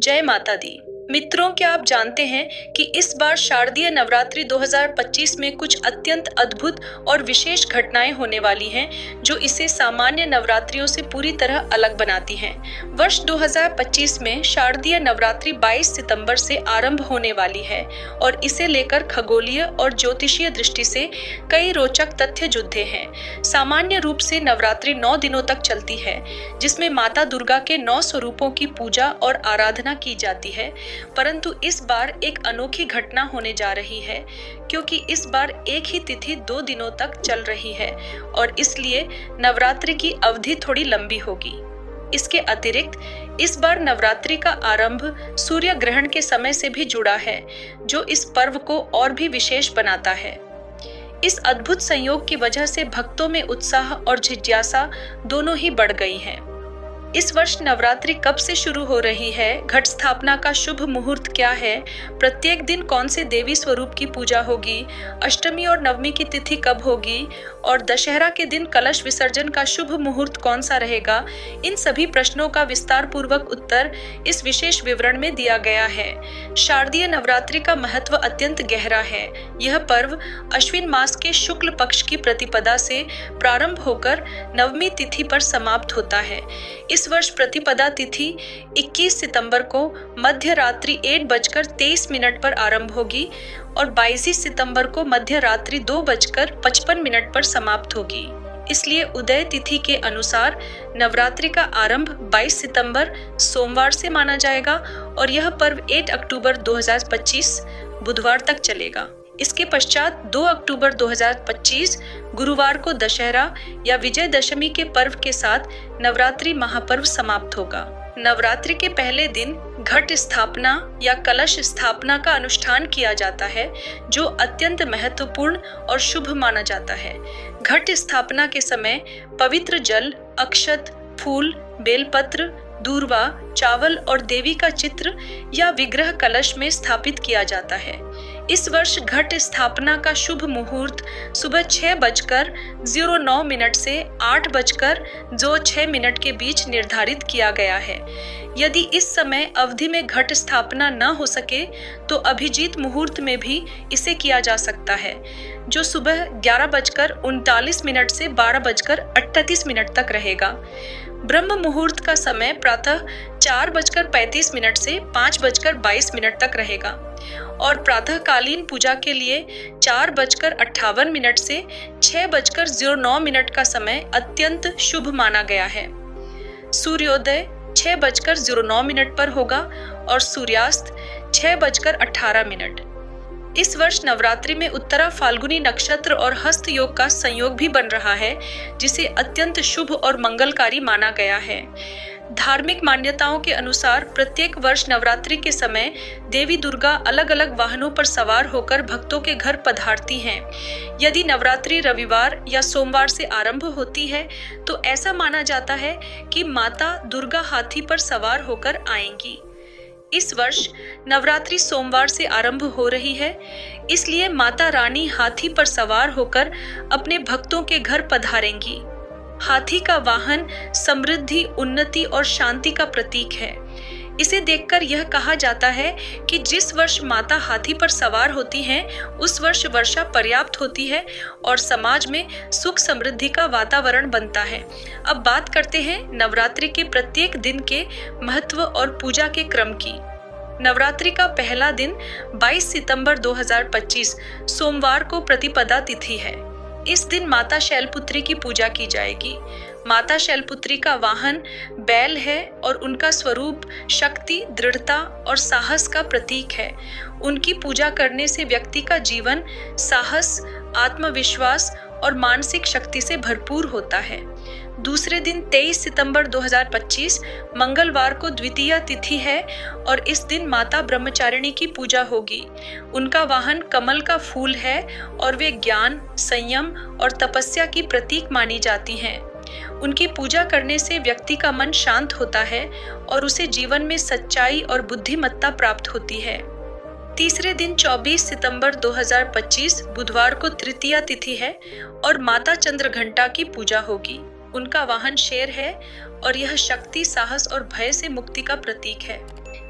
जय माता दी। मित्रों, क्या आप जानते हैं कि इस बार शारदीय नवरात्रि 2025 में कुछ अत्यंत अद्भुत और विशेष घटनाएं होने वाली हैं जो इसे सामान्य नवरात्रियों से पूरी तरह अलग बनाती हैं। वर्ष 2025 में शारदीय नवरात्रि 22 सितंबर से आरंभ होने वाली है और इसे लेकर खगोलीय और ज्योतिषीय दृष्टि से कई रोचक तथ्य जुड़े हैं। सामान्य रूप से नवरात्रि 9 दिनों तक चलती है, जिसमें माता दुर्गा के 9 स्वरूपों की पूजा और आराधना की जाती है। परंतु इस बार एक अनोखी घटना होने जा रही है, क्योंकि इस बार एक ही तिथि 2 दिनों तक चल रही है और इसलिए नवरात्रि की अवधि थोड़ी लंबी होगी। इसके अतिरिक्त इस बार नवरात्रि का आरंभ सूर्य ग्रहण के समय से भी जुड़ा है, जो इस पर्व को और भी विशेष बनाता है। इस अद्भुत संयोग की वजह से भक्तों में उत्साह और जिज्ञासा दोनों ही बढ़ गई हैं। इस वर्ष नवरात्रि कब से शुरू हो रही है, घट स्थापना का शुभ मुहूर्त क्या है, प्रत्येक दिन कौन से देवी स्वरूप की पूजा होगी, अष्टमी और नवमी की तिथि कब होगी और दशहरा के दिन कलश विसर्जन का शुभ मुहूर्त कौन सा रहेगा, इन सभी प्रश्नों का विस्तार पूर्वक उत्तर इस विशेष विवरण में दिया गया है। शारदीय नवरात्रि का महत्व अत्यंत गहरा है। यह पर्व अश्विन मास के शुक्ल पक्ष की प्रतिपदा से प्रारंभ होकर नवमी तिथि पर समाप्त होता है। इस वर्ष प्रतिपदा तिथि 21 सितंबर को मध्य रात्रि 8:23 पर आरंभ होगी और 22 सितंबर को मध्य रात्रि 2:55 पर समाप्त होगी। इसलिए उदय तिथि के अनुसार नवरात्रि का आरंभ 22 सितंबर सोमवार से माना जाएगा और यह पर्व 8 अक्टूबर 2025 बुधवार तक चलेगा। इसके पश्चात 2 अक्टूबर 2025 गुरुवार को दशहरा या विजयदशमी के पर्व के साथ नवरात्रि महापर्व समाप्त होगा। नवरात्रि के पहले दिन घट स्थापना या कलश स्थापना का अनुष्ठान किया जाता है, जो अत्यंत महत्वपूर्ण और शुभ माना जाता है। घट स्थापना के समय पवित्र जल, अक्षत, फूल, बेलपत्र, दूर्वा, चावल और देवी का चित्र या विग्रह कलश में स्थापित किया जाता है। इस वर्ष घट स्थापना का शुभ मुहूर्त सुबह 6:09 से 8:06 के बीच निर्धारित किया गया है। यदि इस समय अवधि में घट स्थापना न हो सके तो अभिजीत मुहूर्त में भी इसे किया जा सकता है, जो सुबह 11:39 से 12:38 तक रहेगा। ब्रह्म मुहूर्त का समय प्रातः 4:35 से 5:22 तक रहेगा और प्रातःकालीन पूजा के लिए 4:58 से 6:09 का समय अत्यंत शुभ माना गया है। सूर्योदय 6:09 पर होगा और सूर्यास्त 6:18। इस वर्ष नवरात्रि में उत्तरा फाल्गुनी नक्षत्र और हस्त योग का संयोग भी बन रहा है, जिसे अत्यंत शुभ और मंगलकारी माना गया है। धार्मिक मान्यताओं के अनुसार प्रत्येक वर्ष नवरात्रि के समय देवी दुर्गा अलग अलग वाहनों पर सवार होकर भक्तों के घर पधारती हैं। यदि नवरात्रि रविवार या सोमवार से आरंभ होती है तो ऐसा माना जाता है कि माता दुर्गा हाथी पर सवार होकर आएंगी। इस वर्ष नवरात्रि सोमवार से आरंभ हो रही है, इसलिए माता रानी हाथी पर सवार होकर अपने भक्तों के घर पधारेंगी। हाथी का वाहन समृद्धि, उन्नति और शांति का प्रतीक है। इसे देखकर यह कहा जाता है कि जिस वर्ष माता हाथी पर सवार होती हैं, उस वर्ष वर्षा पर्याप्त होती है और समाज में सुख समृद्धि का वातावरण बनता है। अब बात करते हैं नवरात्रि के प्रत्येक दिन के महत्व और पूजा के क्रम की। नवरात्रि का पहला दिन 22 सितंबर 2025 सोमवार को प्रतिपदा तिथि है। इस दिन माता शैलपुत्री की पूजा की जाएगी। माता शैलपुत्री का वाहन बैल है और उनका स्वरूप शक्ति, दृढ़ता और साहस का प्रतीक है। उनकी पूजा करने से व्यक्ति का जीवन साहस, आत्मविश्वास और मानसिक शक्ति से भरपूर होता है। दूसरे दिन 23 सितंबर 2025 मंगलवार को द्वितीया तिथि है और इस दिन माता ब्रह्मचारिणी की पूजा होगी। उनका वाहन कमल का फूल है और वे ज्ञान, संयम और तपस्या की प्रतीक मानी जाती हैं। उनकी पूजा करने से व्यक्ति का मन शांत होता है और उसे जीवन में सच्चाई और बुद्धिमत्ता प्राप्त होती है। तीसरे दिन 24 सितंबर 2025 बुधवार को तृतीया तिथि है और माता चंद्रघंटा की पूजा होगी। उनका वाहन शेर है और यह शक्ति, साहस और भय से मुक्ति का प्रतीक है।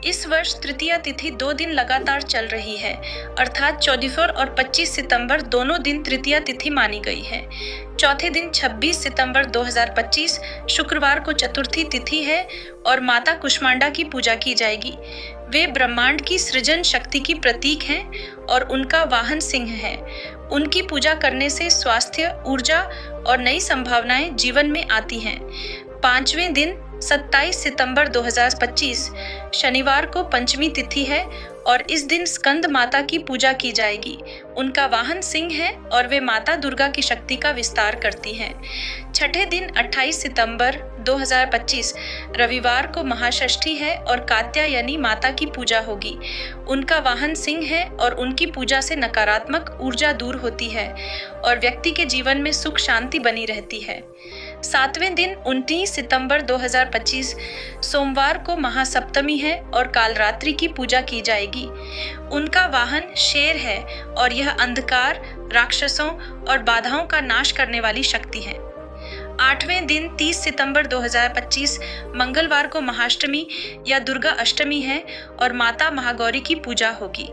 इस वर्ष तृतीया तिथि 2 दिन लगातार चल रही है, अर्थात 24 और 25 सितंबर दोनों दिन तृतीया तिथि मानी गई है। चौथे दिन 26 सितंबर 2025 शुक्रवार को चतुर्थी तिथि है और माता कुष्मांडा की पूजा की जाएगी। वे ब्रह्मांड की सृजन शक्ति की प्रतीक हैं और उनका वाहन सिंह है। उनकी पूजा करने से स्वास्थ्य, ऊर्जा और नई संभावनाएं जीवन में आती हैं। पांचवें दिन 27 सितंबर 2025 शनिवार को पंचमी तिथि है और इस दिन स्कंद माता की पूजा की जाएगी। उनका वाहन सिंह है और वे माता दुर्गा की शक्ति का विस्तार करती हैं। छठे दिन 28 सितंबर 2025 रविवार को महाषष्ठी है और कात्यायनी माता की पूजा होगी। उनका वाहन सिंह है और उनकी पूजा से नकारात्मक ऊर्जा दूर होती है और व्यक्ति के जीवन में सुख शांति बनी रहती है। सातवें दिन 29 सितंबर 2025 सोमवार को महासप्तमी है और कालरात्रि की पूजा की जाएगी। उनका वाहन शेर है और यह अंधकार, राक्षसों और बाधाओं का नाश करने वाली शक्ति है। आठवें दिन 30 सितंबर 2025 मंगलवार को महाअष्टमी या दुर्गा अष्टमी है और माता महागौरी की पूजा होगी।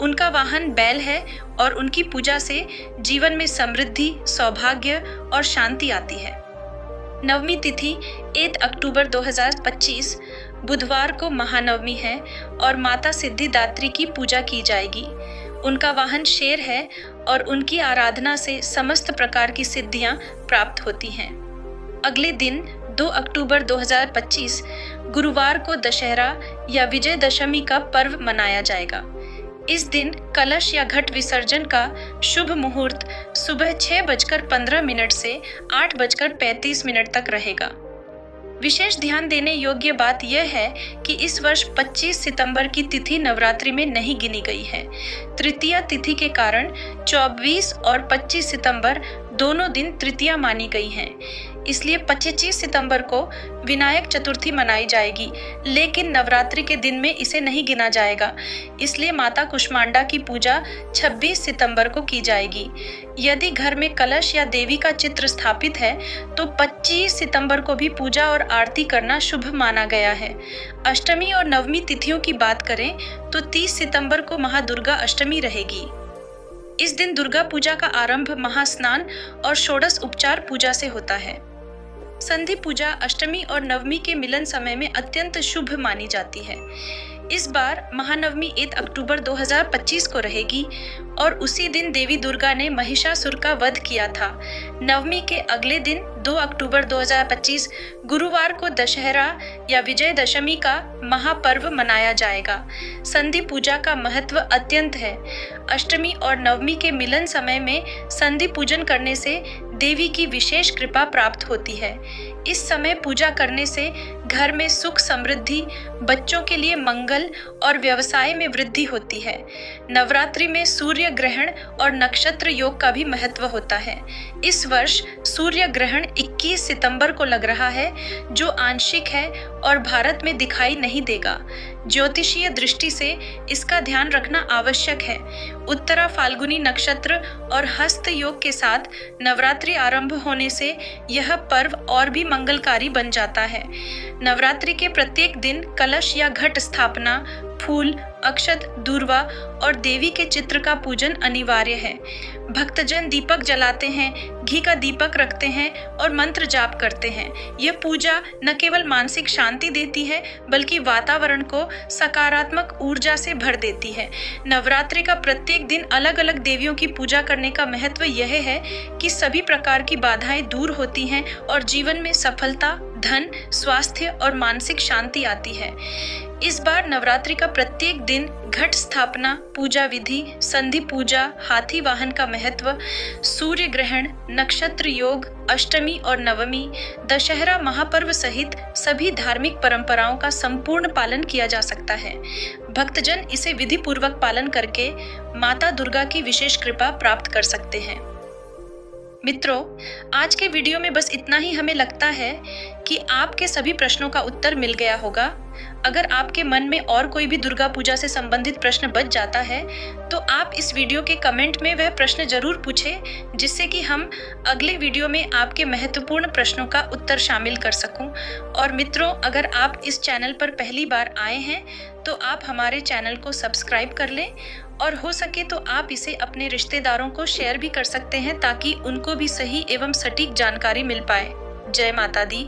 उनका वाहन बैल है और उनकी पूजा से जीवन में समृद्धि, सौभाग्य और शांति आती है। नवमी तिथि 8 अक्टूबर 2025 बुधवार को महानवमी है और माता सिद्धिदात्री की पूजा की जाएगी। उनका वाहन शेर है और उनकी आराधना से समस्त प्रकार की सिद्धियां प्राप्त होती हैं। अगले दिन 2 अक्टूबर 2025 गुरुवार को दशहरा या विजयदशमी का पर्व मनाया जाएगा। इस दिन कलश या घट विसर्जन का शुभ मुहूर्त सुबह 6:15 से 8:35 तक रहेगा। विशेष ध्यान देने योग्य बात यह है कि इस वर्ष 25 सितंबर की तिथि नवरात्रि में नहीं गिनी गई है। तृतीया तिथि के कारण 24 और 25 सितंबर दोनों दिन तृतीया मानी गई हैं। इसलिए 25 सितंबर को विनायक चतुर्थी मनाई जाएगी, लेकिन नवरात्रि के दिन में इसे नहीं गिना जाएगा। इसलिए माता कुष्मांडा की पूजा 26 सितंबर को की जाएगी। यदि घर में कलश या देवी का चित्र स्थापित है तो 25 सितंबर को भी पूजा और आरती करना शुभ माना गया है। अष्टमी और नवमी तिथियों की बात करें तो 30 सितंबर को महादुर्गा अष्टमी रहेगी। इस दिन दुर्गा पूजा का आरंभ महास्नान और षोडश उपचार पूजा से होता है। संधि पूजा अष्टमी और नवमी के मिलन समय में अत्यंत शुभ मानी जाती है। इस बार महानवमी 8 अक्टूबर 2025 को रहेगी और उसी दिन देवी दुर्गा ने महिषासुर का वध किया था। नवमी के अगले दिन 2 अक्टूबर 2025 गुरुवार को दशहरा या विजयदशमी का महापर्व मनाया जाएगा। संधि पूजा का महत्व अत्यंत है। अष्टमी और नवमी के मिलन समय में संधि पूजन करने से देवी की विशेष कृपा प्राप्त होती है। इस समय पूजा करने से घर में सुख समृद्धि, बच्चों के लिए मंगल और व्यवसाय में वृद्धि होती है। नवरात्रि में सूर्य ग्रहण और नक्षत्र योग का भी महत्व होता है। इस वर्ष सूर्य ग्रहण 21 सितंबर को लग रहा है, जो आंशिक है और भारत में दिखाई नहीं देगा। ज्योतिषीय दृष्टि से इसका ध्यान रखना आवश्यक है। उत्तरा फाल्गुनी नक्षत्र और हस्त योग के साथ नवरात्रि आरंभ होने से यह पर्व और भी मंगलकारी बन जाता है। नवरात्रि के प्रत्येक दिन कलश या घट स्थापना, फूल, अक्षत, दूर्वा और देवी के चित्र का पूजन अनिवार्य है। भक्तजन दीपक जलाते हैं, घी का दीपक रखते हैं और मंत्र जाप करते हैं। यह पूजा न केवल मानसिक शांति देती है बल्कि वातावरण को सकारात्मक ऊर्जा से भर देती है। नवरात्रि का प्रत्येक दिन अलग अलग देवियों की पूजा करने का महत्व यह है कि सभी प्रकार की बाधाएं दूर होती हैं और जीवन में सफलता, धन, स्वास्थ्य और मानसिक शांति आती है। इस बार नवरात्रि का प्रत्येक दिन घट स्थापना, पूजा विधि, संधि पूजा, हाथी वाहन का महत्व, सूर्य ग्रहण, नक्षत्र योग, अष्टमी और नवमी, दशहरा महापर्व सहित सभी धार्मिक परंपराओं का संपूर्ण पालन किया जा सकता है। भक्तजन इसे विधि पूर्वक पालन करके माता दुर्गा की विशेष कृपा प्राप्त कर सकते हैं। मित्रों, आज के वीडियो में बस इतना ही। हमें लगता है कि आपके सभी प्रश्नों का उत्तर मिल गया होगा। अगर आपके मन में और कोई भी दुर्गा पूजा से संबंधित प्रश्न बच जाता है तो आप इस वीडियो के कमेंट में वह प्रश्न जरूर पूछें, जिससे कि हम अगले वीडियो में आपके महत्वपूर्ण प्रश्नों का उत्तर शामिल कर सकूं। और मित्रों, अगर आप इस चैनल पर पहली बार आए हैं तो आप हमारे चैनल को सब्सक्राइब कर लें और हो सके तो आप इसे अपने रिश्तेदारों को शेयर भी कर सकते हैं ताकि उनको भी सही एवं सटीक जानकारी मिल पाए। जय माता दी।